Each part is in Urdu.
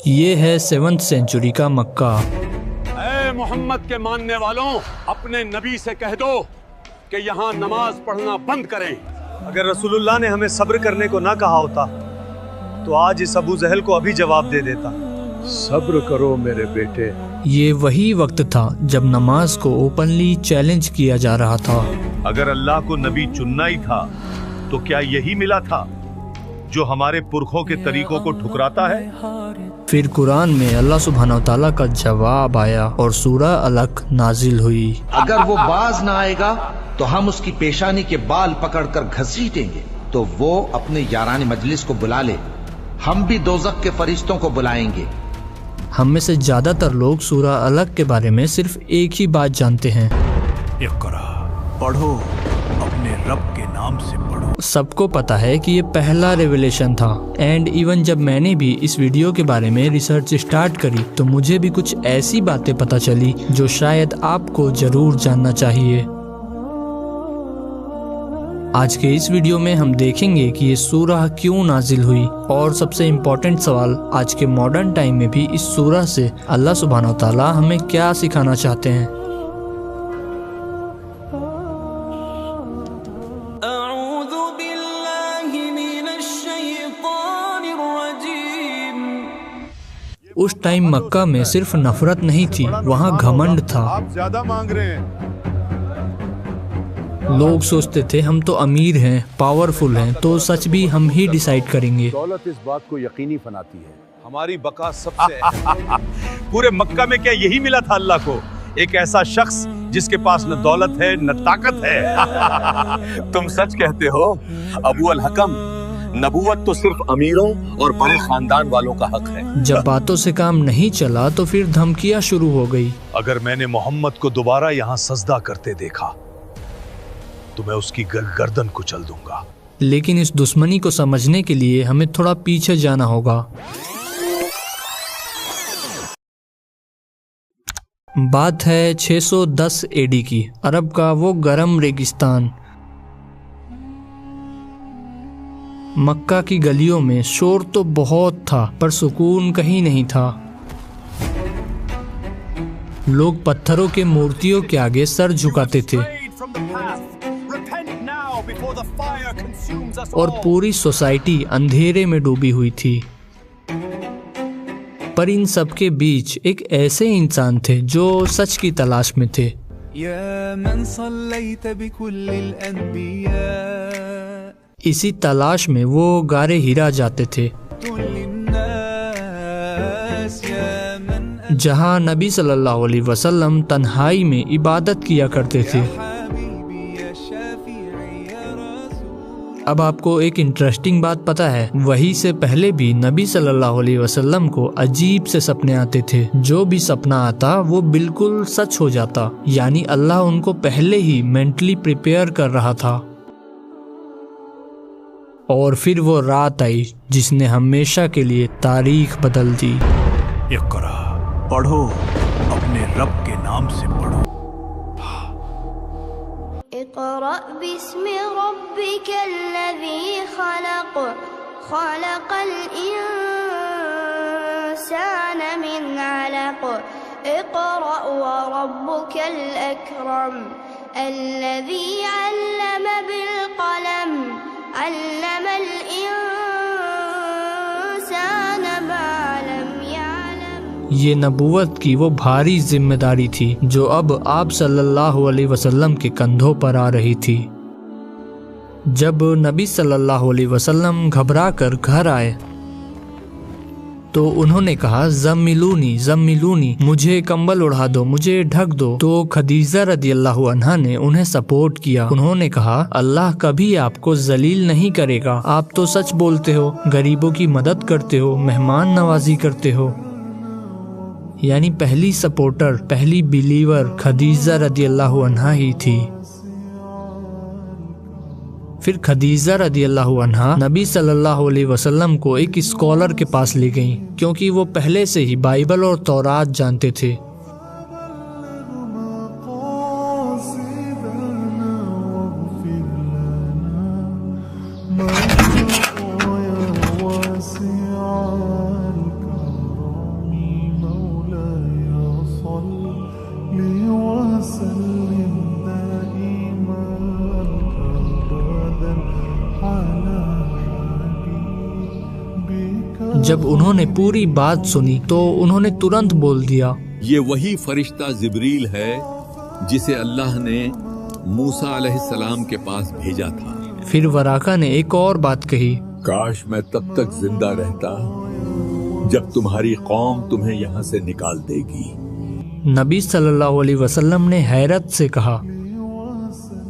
یہ ہے 7th سینچری کا مکہ۔ اے محمد کے ماننے والوں، اپنے نبی سے کہہ دو کہ یہاں نماز پڑھنا بند کریں۔ اگر رسول اللہ نے ہمیں صبر کرنے کو نہ کہا ہوتا تو آج اس ابو جہل کو ابھی جواب دے دیتا۔ صبر کرو میرے بیٹے۔ یہ وہی وقت تھا جب نماز کو اوپنلی چیلنج کیا جا رہا تھا۔ اگر اللہ کو نبی چننا ہی تھا تو کیا یہی ملا تھا جو ہمارے پرکھوں کے طریقوں کو ٹھکراتا ہے؟ پھر قرآن میں اللہ سبحانہ وتعالیٰ کا جواب آیا اور سورہ الق نازل ہوئی۔ اگر وہ باز نہ آئے گا تو ہم اس کی پیشانی کے بال پکڑ کر گھسیٹیں گے، تو وہ اپنے یاران مجلس کو بلا لے، ہم بھی دوزخ کے فرشتوں کو بلائیں گے۔ ہم میں سے زیادہ تر لوگ سورہ الق کے بارے میں صرف ایک ہی بات جانتے ہیں، اقرا، پڑھو، اپنے رب کے نام سے پڑھو۔ سب کو پتا ہے کہ یہ پہلا ریویلیشن تھا، اینڈ ایون جب میں نے بھی اس ویڈیو کے بارے میں ریسرچ سٹارٹ کری تو مجھے بھی کچھ ایسی باتیں پتہ چلی جو شاید آپ کو ضرور جاننا چاہیے۔ آج کے اس ویڈیو میں ہم دیکھیں گے کہ یہ سورہ کیوں نازل ہوئی، اور سب سے امپورٹنٹ سوال، آج کے ماڈرن ٹائم میں بھی اس سورہ سے اللہ سبحانہ وتعالیٰ ہمیں کیا سکھانا چاہتے ہیں۔ اعوذ باللہ من الشیطان الرجیم۔ اس ٹائم مکہ میں صرف نفرت نہیں تھی، وہاں گھمنڈ تھا۔ آپ زیادہ مانگ رہے ہیں۔ لوگ سوچتے تھے ہم تو امیر ہیں، پاورفل ہیں، تو سچ بھی ہم ہی ڈیسائیڈ کریں گے۔ دولت اس بات کو یقینی بناتی ہے۔ ہماری بقا سب سے پورے مکہ میں کیا یہی ملا تھا اللہ کو؟ ایک ایسا شخص جس کے پاس نہ دولت ہے نہ طاقت ہے۔ تم سچ کہتے ہو ابو الحکم، نبوت تو صرف امیروں اور بڑے خاندان والوں کا حق ہے۔ جب باتوں سے کام نہیں چلا تو پھر دھمکیاں شروع ہو گئی۔ اگر میں نے محمد کو دوبارہ یہاں سجدہ کرتے دیکھا تو میں اس کی گردن کچل دوں گا۔ لیکن اس دشمنی کو سمجھنے کے لیے ہمیں تھوڑا پیچھے جانا ہوگا۔ بات ہے 610 AD کی، عرب کا وہ گرم ریگستان۔ مکہ کی گلیوں میں شور تو بہت تھا پر سکون کہیں نہیں تھا۔ لوگ پتھروں کے مورتیوں کے آگے سر جھکاتے تھے اور پوری سوسائٹی اندھیرے میں ڈوبی ہوئی تھی۔ پر ان سب کے بیچ ایک ایسے انسان تھے جو سچ کی تلاش میں تھے۔ یا من صلیت بکل الانبیاء، اسی تلاش میں وہ غار ہیرا جاتے تھے جہاں نبی صلی اللہ علیہ وسلم تنہائی میں عبادت کیا کرتے تھے۔ اب آپ کو ایک انٹرسٹنگ بات پتہ ہے، وہی سے پہلے بھی نبی صلی اللہ علیہ وسلم کو عجیب سے سپنے آتے تھے۔ جو بھی سپنا آتا وہ بالکل سچ ہو جاتا، یعنی اللہ ان کو پہلے ہی مینٹلی پریپیئر کر رہا تھا۔ اور پھر وہ رات آئی جس نے ہمیشہ کے لیے تاریخ بدل دی۔ اقرا، پڑھو، اپنے رب کے نام سے پڑھو۔ اقرأ باسم ربك الذي خلق، خلق الإنسان من علق، اقرأ وربك الأكرم الذي علم بالقلم، علم الإنسان ما لم يعلم۔ یہ نبوت کی وہ بھاری ذمہ داری تھی جو اب آپ صلی اللہ علیہ وسلم کے کندھوں پر آ رہی تھی۔ جب نبی صلی اللہ علیہ وسلم گھبرا کر گھر آئے تو انہوں نے کہا زملونی زملونی، مجھے کمبل اڑا دو، مجھے ڈھک دو۔ تو خدیجہ رضی اللہ عنہا نے انہیں سپورٹ کیا۔ انہوں نے کہا اللہ کبھی آپ کو ذلیل نہیں کرے گا، آپ تو سچ بولتے ہو، غریبوں کی مدد کرتے ہو، مہمان نوازی کرتے ہو۔ یعنی پہلی سپورٹر، پہلی بیلیور خدیجہ رضی اللہ عنہا ہی تھی۔ پھر خدیجہ رضی اللہ عنہا نبی صلی اللہ علیہ وسلم کو ایک اسکالر کے پاس لے گئیں، کیونکہ وہ پہلے سے ہی بائبل اور تورات جانتے تھے۔ جب انہوں نے پوری بات سنی تو انہوں نے ترنت بول دیا، یہ وہی فرشتہ جبریل ہے جسے اللہ نے موسیٰ علیہ السلام کے پاس بھیجا تھا۔ پھر وراقہ نے ایک اور بات کہی، کاش میں تب تک زندہ رہتا جب تمہاری قوم تمہیں یہاں سے نکال دے گی۔ نبی صلی اللہ علیہ وسلم نے حیرت سے کہا،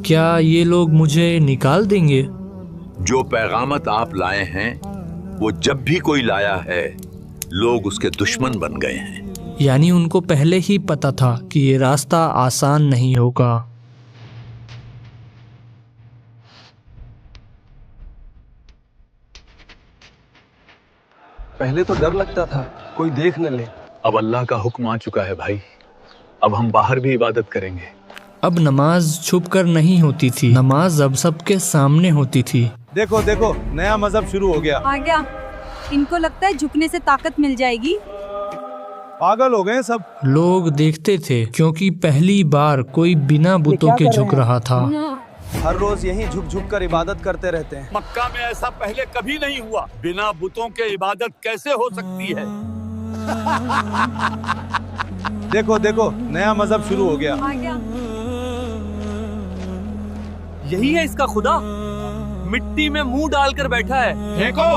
کیا یہ لوگ مجھے نکال دیں گے؟ جو پیغامت آپ لائے ہیں وہ جب بھی کوئی لایا ہے لوگ اس کے دشمن بن گئے ہیں۔ یعنی ان کو پہلے ہی پتا تھا کہ یہ راستہ آسان نہیں ہوگا۔ پہلے تو ڈر لگتا تھا کوئی دیکھ نہ لے، اب اللہ کا حکم آ چکا ہے بھائی، اب ہم باہر بھی عبادت کریں گے۔ اب نماز چھپ کر نہیں ہوتی تھی، نماز اب سب کے سامنے ہوتی تھی۔ دیکھو دیکھو، نیا مذہب شروع ہو گیا۔ آ گیا، ان کو لگتا ہے جھکنے سے طاقت مل جائے گی۔ پاگل ہو گئے سب۔ لوگ دیکھتے تھے کیونکہ پہلی بار کوئی بنا بتوں کے جھک رہا تھا۔ ہر روز یہیں جھک جھک کر عبادت کرتے رہتے ہیں۔ مکہ میں ایسا پہلے کبھی نہیں ہوا، بنا بتوں کے عبادت کیسے ہو سکتی ہے؟ دیکھو دیکھو، نیا مذہب شروع ہو گیا۔ آ گیا، یہی ہے اس کا خدا، مٹی میں منہ ڈال کر بیٹھا ہے، دیکھو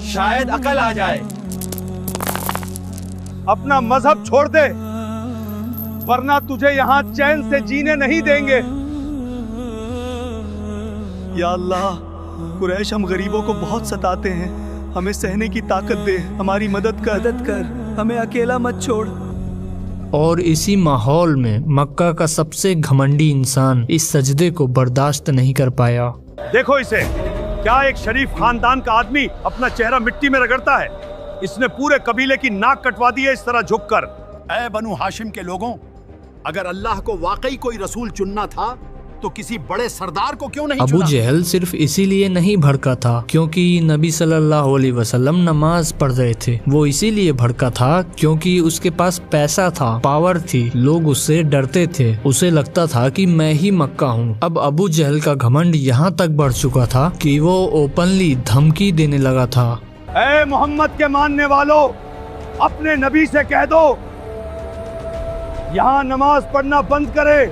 شاید عقل آ جائے۔ اپنا مذہب چھوڑ دے ورنہ تجھے یہاں چین سے جینے نہیں دیں گے۔ یا اللہ، قریش ہم غریبوں کو بہت ستاتے ہیں، ہمیں سہنے کی طاقت دے، ہماری مدد کر، ہمیں اکیلا مت چھوڑ۔ اور اسی ماحول میں مکہ کا سب سے گھمنڈی انسان اس سجدے کو برداشت نہیں کر پایا۔ دیکھو اسے، کیا ایک شریف خاندان کا آدمی اپنا چہرہ مٹی میں رگڑتا ہے؟ اس نے پورے قبیلے کی ناک کٹوا دی ہے اس طرح جھک کر۔ اے بنو ہاشم کے لوگوں، اگر اللہ کو واقعی کوئی رسول چننا تھا تو کسی بڑے سردار کو کیوں نہیں ابو چنا؟ جہل صرف اسی لیے نہیں بھڑکا تھا کیونکہ نبی صلی اللہ علیہ وسلم نماز پڑھ رہے تھے، وہ اسی لیے بھڑکا تھا کیونکہ اس کے پاس پیسہ تھا، پاور تھی، لوگ اس سے ڈرتے تھے، اسے لگتا تھا کہ میں ہی مکہ ہوں۔ اب ابو جہل کا گھمنڈ یہاں تک بڑھ چکا تھا کہ وہ اوپنلی دھمکی دینے لگا تھا، اے محمد کے ماننے والوں، اپنے نبی سے کہہ دو یہاں نماز پڑھنا بند کرے۔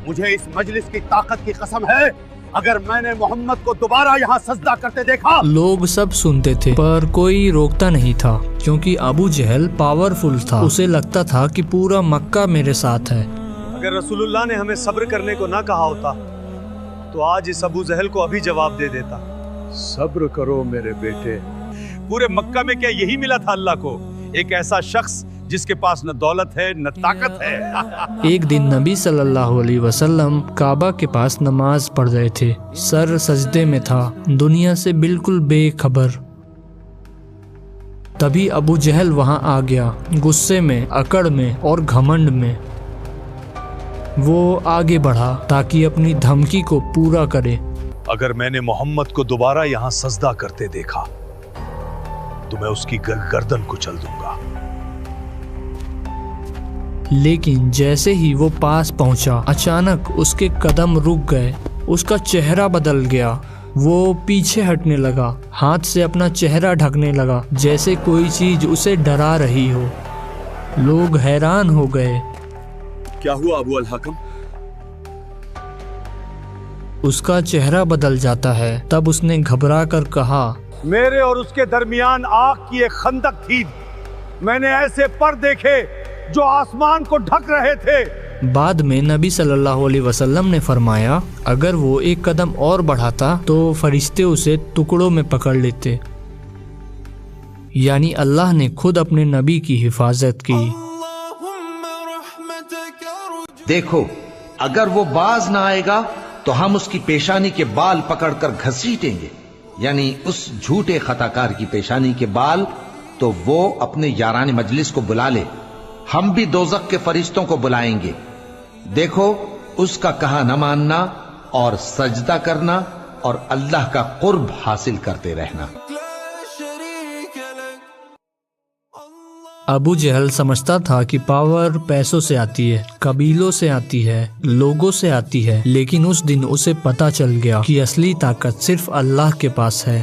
مجھے اس مجلس کی طاقت کی قسم ہے، اگر میں نے محمد کو دوبارہ یہاں سجدہ کرتے دیکھا۔ لوگ سب سنتے تھے پر کوئی روکتا نہیں تھا کیونکہ ابو جہل پاورفل تھا، اسے لگتا تھا کہ پورا مکہ میرے ساتھ ہے۔ اگر رسول اللہ نے ہمیں صبر کرنے کو نہ کہا ہوتا تو آج اس ابو جہل کو ابھی جواب دے دیتا۔ صبر کرو میرے بیٹے۔ پورے مکہ میں کیا یہی ملا تھا اللہ کو؟ ایک ایسا شخص جس کے پاس نہ دولت ہے نہ طاقت ہے۔ ایک دن نبی صلی اللہ علیہ وسلم کعبہ کے پاس نماز پڑھ رہے تھے، سر سجدے میں تھا، دنیا سے بالکل بے خبر۔ تبھی ابو جہل وہاں آ گیا، غصے میں، اکڑ میں اور گھمنڈ میں۔ وہ آگے بڑھا تاکہ اپنی دھمکی کو پورا کرے۔ اگر میں نے محمد کو دوبارہ یہاں سجدہ کرتے دیکھا تو میں اس کی گردن کچل دوں گا۔ لیکن جیسے ہی وہ پاس پہنچا، اچانک اس کے قدم رک گئے، اس کا چہرہ بدل گیا، وہ پیچھے ہٹنے لگا، ہاتھ سے اپنا چہرہ ڈھکنے لگا جیسے کوئی چیز اسے ڈرا رہی ہو۔ لوگ حیران ہو گئے۔ کیا ہوا ابو الحکم؟ اس کا چہرہ بدل جاتا ہے۔ تب اس نے گھبرا کر کہا، میرے اور اس کے درمیان آگ کی ایک خندق تھی، میں نے ایسے پر دیکھے جو آسمان کو ڈھک رہے تھے۔ بعد میں نبی صلی اللہ علیہ وسلم نے فرمایا اگر وہ ایک قدم اور بڑھاتا تو فرشتے اسے ٹکڑوں میں پکڑ لیتے، یعنی اللہ نے خود اپنے نبی کی حفاظت کی۔ دیکھو، اگر وہ باز نہ آئے گا تو ہم اس کی پیشانی کے بال پکڑ کر گھسیٹیں گے، یعنی اس جھوٹے خطا کار کی پیشانی کے بال، تو وہ اپنے یاران مجلس کو بلا لے، ہم بھی دوزخ کے فرشتوں کو بلائیں گے۔ دیکھو اس کا کہا نہ ماننا اور سجدہ کرنا اور اللہ کا قرب حاصل کرتے رہنا۔ ابو جہل سمجھتا تھا کہ پاور پیسوں سے آتی ہے، قبیلوں سے آتی ہے، لوگوں سے آتی ہے، لیکن اس دن اسے پتا چل گیا کہ اصلی طاقت صرف اللہ کے پاس ہے۔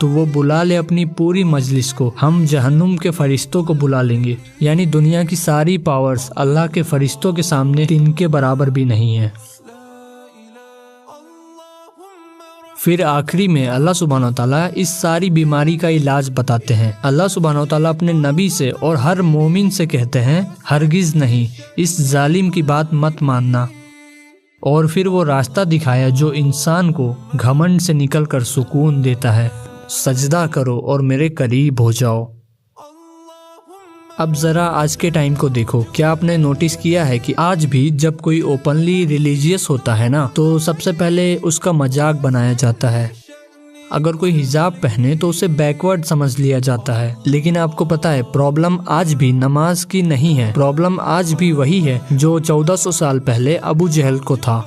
تو وہ بلا لے اپنی پوری مجلس کو، ہم جہنم کے فرشتوں کو بلا لیں گے، یعنی دنیا کی ساری پاورز اللہ کے فرشتوں کے سامنے ان کے برابر بھی نہیں ہے۔ پھر آخری میں اللہ سبحانہ وتعالیٰ اس ساری بیماری کا علاج بتاتے ہیں۔ اللہ سبحانہ وتعالیٰ اپنے نبی سے اور ہر مومن سے کہتے ہیں ہرگز نہیں اس ظالم کی بات مت ماننا، اور پھر وہ راستہ دکھایا جو انسان کو گھمنڈ سے نکل کر سکون دیتا ہے، سجدہ کرو اور میرے قریب ہو جاؤ۔ اب ذرا آج کے ٹائم کو دیکھو، کیا آپ نے نوٹس کیا ہے کہ آج بھی جب کوئی اوپنلی ریلیجیس ہوتا ہے نا تو سب سے پہلے اس کا مذاق بنایا جاتا ہے۔ اگر کوئی حجاب پہنے تو اسے بیکورڈ سمجھ لیا جاتا ہے، لیکن آپ کو پتا ہے پرابلم آج بھی نماز کی نہیں ہے، پرابلم آج بھی وہی ہے جو 1400 سال پہلے ابو جہل کو تھا،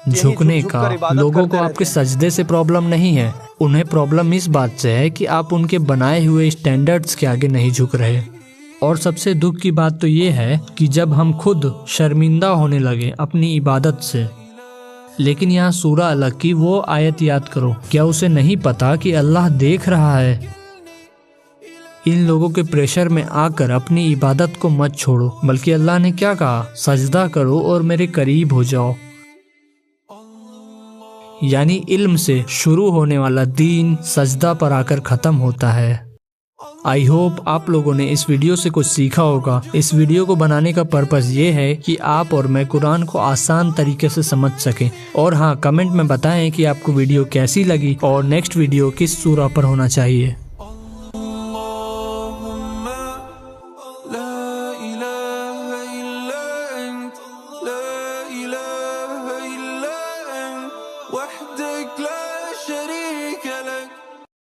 جھکنے کا۔ لوگوں کو آپ کے سجدے سے پرابلم نہیں ہے، انہیں پرابلم اس بات سے ہے کہ آپ ان کے بنائے ہوئے اسٹینڈرڈز کے آگے نہیں جھک رہے۔ اور سب سے دکھ کی بات تو یہ ہے کہ جب ہم خود شرمندہ ہونے لگے اپنی عبادت سے، لیکن یہاں سورہ الگ کی وہ آیت یاد کرو، کیا اسے نہیں پتا کہ اللہ دیکھ رہا ہے؟ ان لوگوں کے پریشر میں آ کر اپنی عبادت کو مت چھوڑو، بلکہ اللہ نے کیا کہا؟ سجدہ کرو اور میرے قریب ہو جاؤ۔ یعنی علم سے شروع ہونے والا دین سجدہ پر آ کر ختم ہوتا ہے۔ آئی ہوپ آپ لوگوں نے اس ویڈیو سے کچھ سیکھا ہوگا۔ اس ویڈیو کو بنانے کا پرپس یہ ہے کہ آپ اور میں قرآن کو آسان طریقے سے سمجھ سکیں، اور ہاں کمنٹ میں بتائیں کہ آپ کو ویڈیو کیسی لگی اور نیکسٹ ویڈیو کس سورہ پر ہونا چاہیے۔ وحدك لا شريك لك